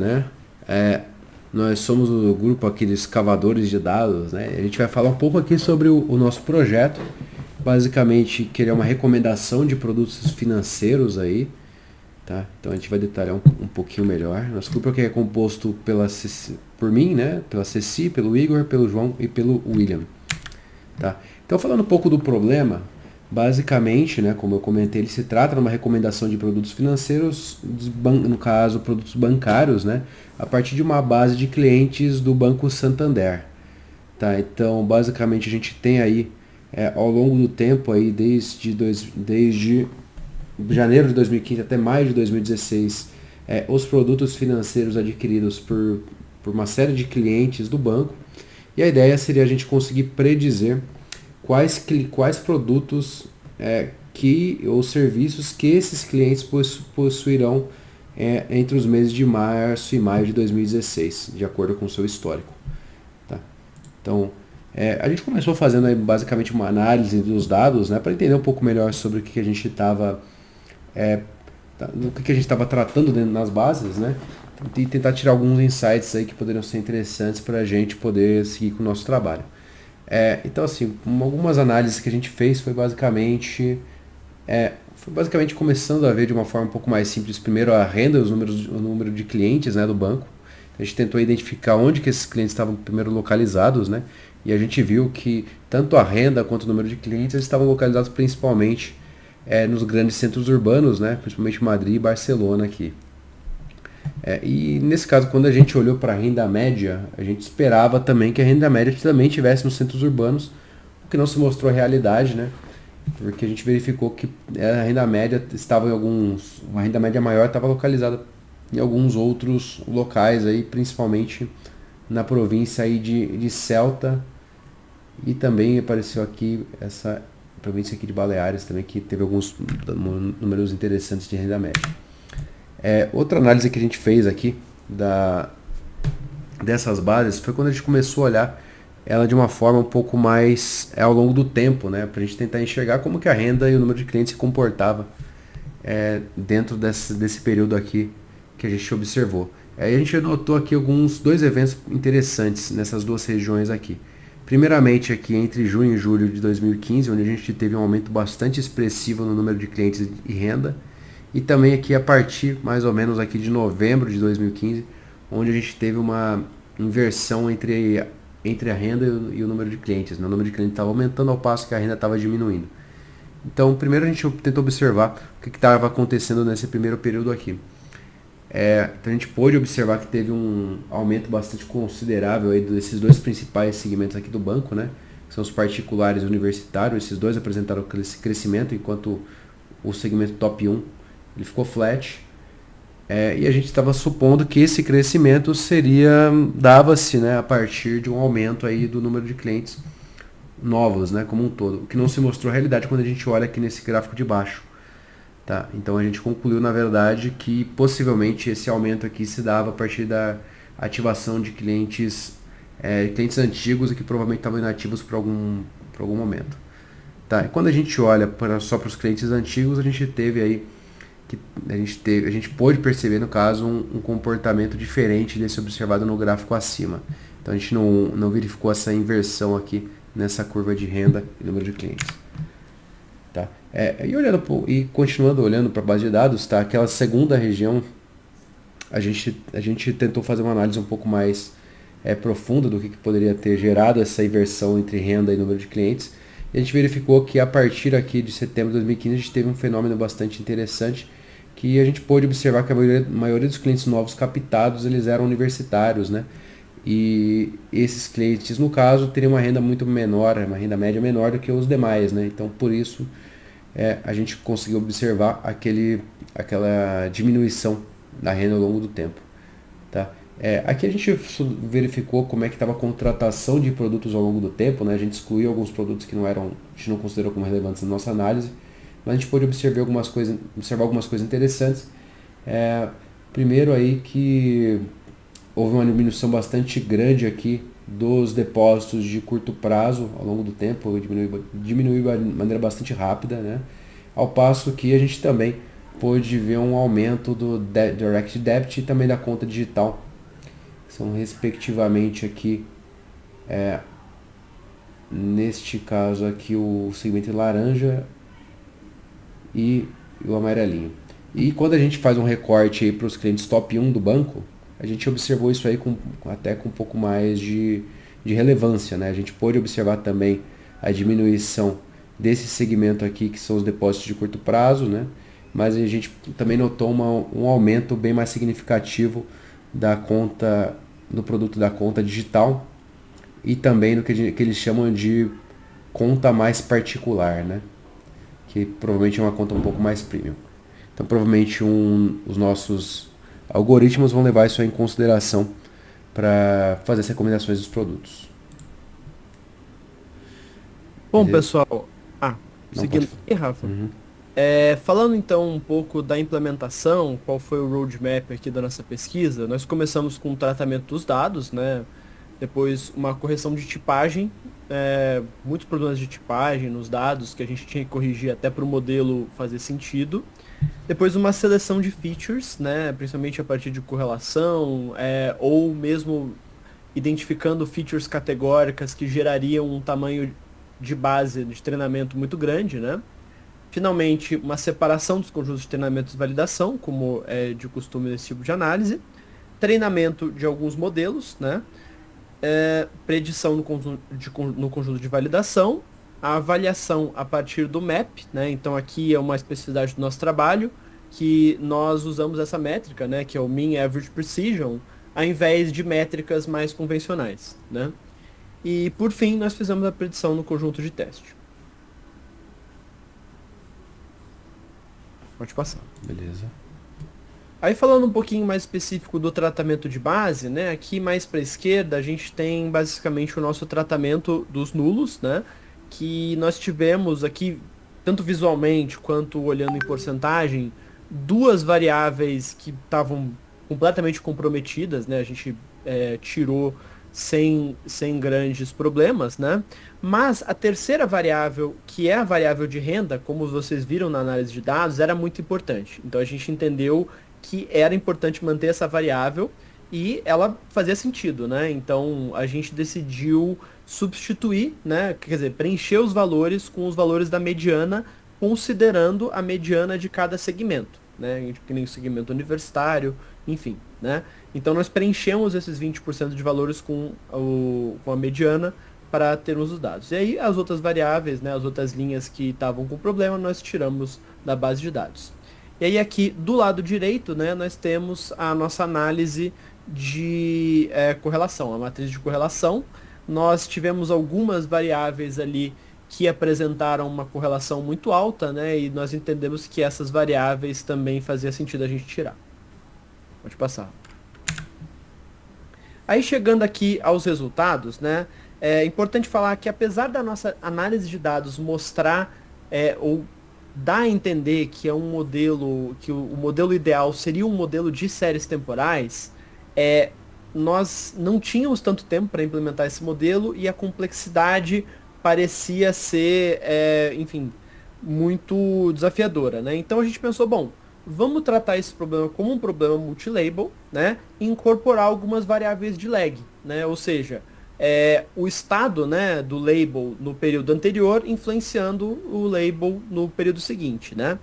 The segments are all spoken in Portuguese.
né? Nós somos o grupo aqui de escavadores de dados, né? A gente vai falar um pouco aqui sobre o nosso projeto. Basicamente, que ele é uma recomendação de produtos financeiros aí, tá? Então a gente vai detalhar um pouquinho melhor. Nosso grupo aqui é composto por mim, né? Pela Ceci, pelo Igor, pelo João e pelo William, tá? Então falando um pouco do problema, basicamente, né, como eu comentei, ele se trata de uma recomendação de produtos financeiros, no caso produtos bancários, né, a partir de uma base de clientes do Banco Santander, tá? Então basicamente a gente tem aí ao longo do tempo aí desde janeiro de 2015 até maio de 2016 os produtos financeiros adquiridos por uma série de clientes do banco, e a ideia seria a gente conseguir predizer quais produtos ou serviços que esses clientes possuirão entre os meses de março e maio de 2016, de acordo com o seu histórico. Tá? Então, a gente começou fazendo aí basicamente uma análise dos dados, né, para entender um pouco melhor sobre o que a gente estava tratando dentro das bases, né, e tentar tirar alguns insights aí que poderiam ser interessantes para a gente poder seguir com o nosso trabalho. Então, assim, algumas análises que a gente fez foi basicamente começando a ver de uma forma um pouco mais simples, primeiro a renda, o número de clientes, né, do banco. A gente tentou identificar onde que esses clientes estavam primeiro localizados, né, e a gente viu que tanto a renda quanto o número de clientes estavam localizados principalmente nos grandes centros urbanos, né, principalmente Madrid e Barcelona aqui. E nesse caso, quando a gente olhou para a renda média, a gente esperava também que a renda média também tivesse nos centros urbanos, o que não se mostrou a realidade, né? Porque a gente verificou que a renda média estava uma renda média maior estava localizada em alguns outros locais aí, principalmente na província aí de Ceuta, e também apareceu aqui essa província aqui de Baleares também, que teve alguns números interessantes de renda média. Outra análise que a gente fez aqui dessas bases foi quando a gente começou a olhar ela de uma forma um pouco mais ao longo do tempo, né, para a gente tentar enxergar como que a renda e o número de clientes se comportava dentro desse período aqui que a gente observou. Aí a gente notou aqui dois eventos interessantes nessas duas regiões aqui. Primeiramente aqui entre junho e julho de 2015, onde a gente teve um aumento bastante expressivo no número de clientes e renda, e também aqui a partir mais ou menos aqui de novembro de 2015, onde a gente teve uma inversão entre a renda e o número de clientes, né? O número de clientes estava aumentando ao passo que a renda estava diminuindo. Então, primeiro a gente tenta observar o que estava acontecendo nesse primeiro período aqui. Então a gente pôde observar que teve um aumento bastante considerável aí desses dois principais segmentos aqui do banco, né? Que são os particulares e universitários. Esses dois apresentaram esse crescimento, enquanto o segmento top 1 ele ficou flat. E a gente estava supondo que esse crescimento dava-se, né, a partir de um aumento aí do número de clientes novos, né, como um todo, o que não se mostrou a realidade quando a gente olha aqui nesse gráfico de baixo. Tá? Então a gente concluiu, na verdade, que possivelmente esse aumento aqui se dava a partir da ativação de clientes antigos e que provavelmente estavam inativos por algum momento. Tá? E quando a gente olha só para os clientes antigos, a gente teve aí a gente pôde perceber, no caso, um comportamento diferente desse observado no gráfico acima. Então a gente não verificou essa inversão aqui nessa curva de renda e número de clientes. Tá? E continuando olhando para a base de dados, tá? Aquela segunda região, a gente tentou fazer uma análise um pouco mais profunda do que poderia ter gerado essa inversão entre renda e número de clientes. E a gente verificou que a partir aqui de setembro de 2015 a gente teve um fenômeno bastante interessante, que a gente pôde observar que a maioria dos clientes novos captados eles eram universitários, né? E esses clientes, no caso, teriam uma renda muito menor, uma renda média menor do que os demais, né? Então, por isso, a gente conseguiu observar aquela diminuição da renda ao longo do tempo. Tá? Aqui a gente verificou como é que estava a contratação de produtos ao longo do tempo, né? A gente excluiu alguns produtos que a gente não considerou como relevantes na nossa análise, mas a gente pôde observar algumas coisas interessantes. Primeiro aí que houve uma diminuição bastante grande aqui dos depósitos de curto prazo ao longo do tempo, diminuiu de maneira bastante rápida, né? Ao passo que a gente também pôde ver um aumento do Direct Debit e também da conta digital. São respectivamente aqui, neste caso aqui, o segmento laranja e o amarelinho. E quando a gente faz um recorte para os clientes top 1 do banco, a gente observou isso aí até com um pouco mais de relevância, né? A gente pôde observar também a diminuição desse segmento aqui, que são os depósitos de curto prazo, né? Mas a gente também notou um aumento bem mais significativo da conta, do produto da conta digital e também no que eles chamam de conta mais particular, né? Que provavelmente é uma conta um pouco mais premium. Então provavelmente os nossos algoritmos vão levar isso em consideração para fazer as recomendações dos produtos. Bom, Beleza? pessoal, Não pode. seguindo aqui, Rafa, Uhum. falando então um pouco da implementação, qual foi o roadmap aqui da nossa pesquisa, nós começamos com o tratamento dos dados, né? Depois uma correção de tipagem, muitos problemas de tipagem nos dados que a gente tinha que corrigir até para o modelo fazer sentido. Depois uma seleção de features, né? Principalmente a partir de correlação, ou mesmo identificando features categóricas que gerariam um tamanho de base de treinamento muito grande, né? Finalmente, uma separação dos conjuntos de treinamentos e validação, como é de costume nesse tipo de análise. Treinamento de alguns modelos, né? Predição no conjunto de validação. A avaliação a partir do MAP, né? Então aqui é uma especificidade do nosso trabalho, que nós usamos essa métrica, né? Que é o Mean Average Precision, ao invés de métricas mais convencionais, né? E por fim, nós fizemos a predição no conjunto de teste. Pode passar. Beleza. Aí falando um pouquinho mais específico do tratamento de base, né? Aqui mais para a esquerda a gente tem basicamente o nosso tratamento dos nulos, né? Que nós tivemos aqui, tanto visualmente quanto olhando em porcentagem, duas variáveis que estavam completamente comprometidas, né? A gente tirou sem grandes problemas, né? Mas a terceira variável, que é a variável de renda, como vocês viram na análise de dados, era muito importante. Então a gente entendeu que era importante manter essa variável e ela fazia sentido, né? Então a gente decidiu substituir, né? Quer dizer, preencher os valores com os valores da mediana, considerando a mediana de cada segmento, né? Que nem o segmento universitário, enfim, né? Então nós preenchemos esses 20% de valores com a mediana para termos os dados. E aí as outras variáveis, né, as outras linhas que estavam com problema, nós tiramos da base de dados. E aí aqui do lado direito, né, nós temos a nossa análise de correlação, a matriz de correlação. Nós tivemos algumas variáveis ali que apresentaram uma correlação muito alta, né, e nós entendemos que essas variáveis também fazia sentido a gente tirar. Pode passar. Aí chegando aqui aos resultados, né, é importante falar que apesar da nossa análise de dados mostrar ou dá a entender que é um modelo, que o modelo ideal seria um modelo de séries temporais, nós não tínhamos tanto tempo para implementar esse modelo e a complexidade parecia ser, enfim, muito desafiadora, né? Então a gente pensou, bom, vamos tratar esse problema como um problema multilabel, né? E incorporar algumas variáveis de lag, né? Ou seja, o estado, né, do label no período anterior influenciando o label no período seguinte, né?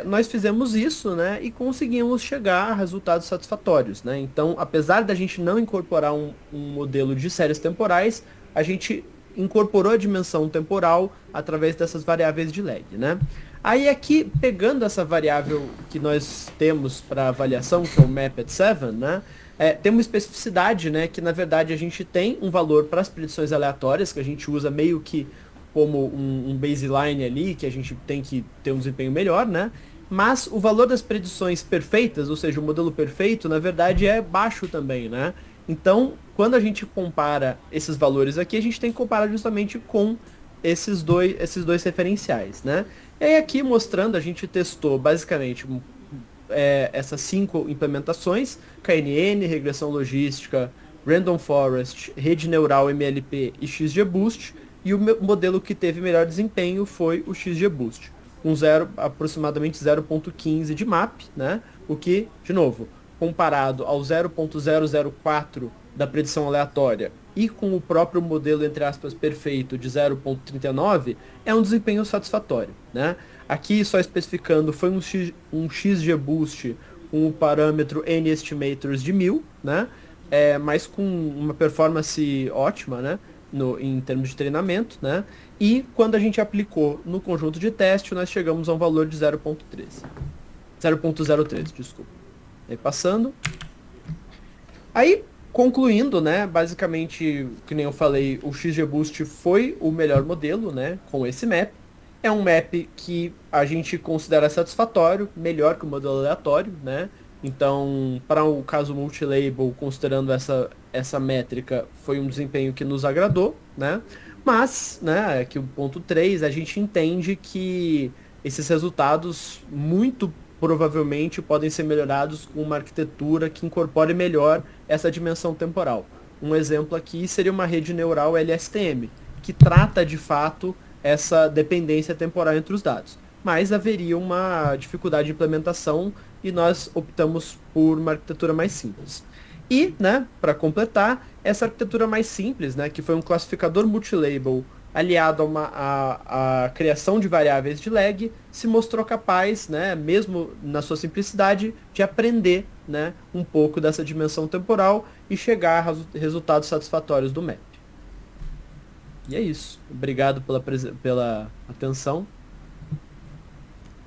Nós fizemos isso, né, e conseguimos chegar a resultados satisfatórios, né? Então, apesar da gente não incorporar um modelo de séries temporais, a gente incorporou a dimensão temporal através dessas variáveis de lag, né? Aí aqui, pegando essa variável que nós temos para avaliação, que é o MAP@7, né? Tem uma especificidade, né, que na verdade a gente tem um valor para as predições aleatórias, que a gente usa meio que como um baseline ali, que a gente tem que ter um desempenho melhor, né? Mas o valor das predições perfeitas, ou seja, o modelo perfeito, na verdade é baixo também, né? Então, quando a gente compara esses valores aqui, a gente tem que comparar justamente com esses dois referenciais, né? E aí aqui mostrando, a gente testou basicamente essas 5 implementações, KNN, regressão logística, Random Forest, rede neural MLP e XGBoost, e o modelo que teve melhor desempenho foi o XGBoost. com aproximadamente 0,15 de MAP, né? O que, de novo, comparado ao 0,004 da predição aleatória e com o próprio modelo, entre aspas, perfeito de 0,39, é um desempenho satisfatório, né? Aqui, só especificando, foi um XGBoost com o parâmetro N-Estimators de 1000, né? Mas com uma performance ótima, né? Em termos de treinamento, né? E quando a gente aplicou no conjunto de teste, nós chegamos a um valor de 0,13. 0,03, desculpa. Aí passando. Aí, concluindo, né? Basicamente, que nem eu falei, o XGBoost foi o melhor modelo, né? Com esse map. É um map que a gente considera satisfatório, melhor que o modelo aleatório, né? Então, para o caso multilabel, considerando essa métrica, foi um desempenho que nos agradou, né? Mas, né, aqui o ponto 3, a gente entende que esses resultados muito provavelmente podem ser melhorados com uma arquitetura que incorpore melhor essa dimensão temporal. Um exemplo aqui seria uma rede neural LSTM, que trata de fato essa dependência temporal entre os dados. Mas haveria uma dificuldade de implementação e nós optamos por uma arquitetura mais simples. E, né, para completar, essa arquitetura mais simples, né, que foi um classificador multilabel aliado a criação de variáveis de lag, se mostrou capaz, né, mesmo na sua simplicidade, de aprender, né, um pouco dessa dimensão temporal e chegar a resultados satisfatórios do map. E é isso. Obrigado pela atenção.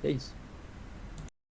É isso.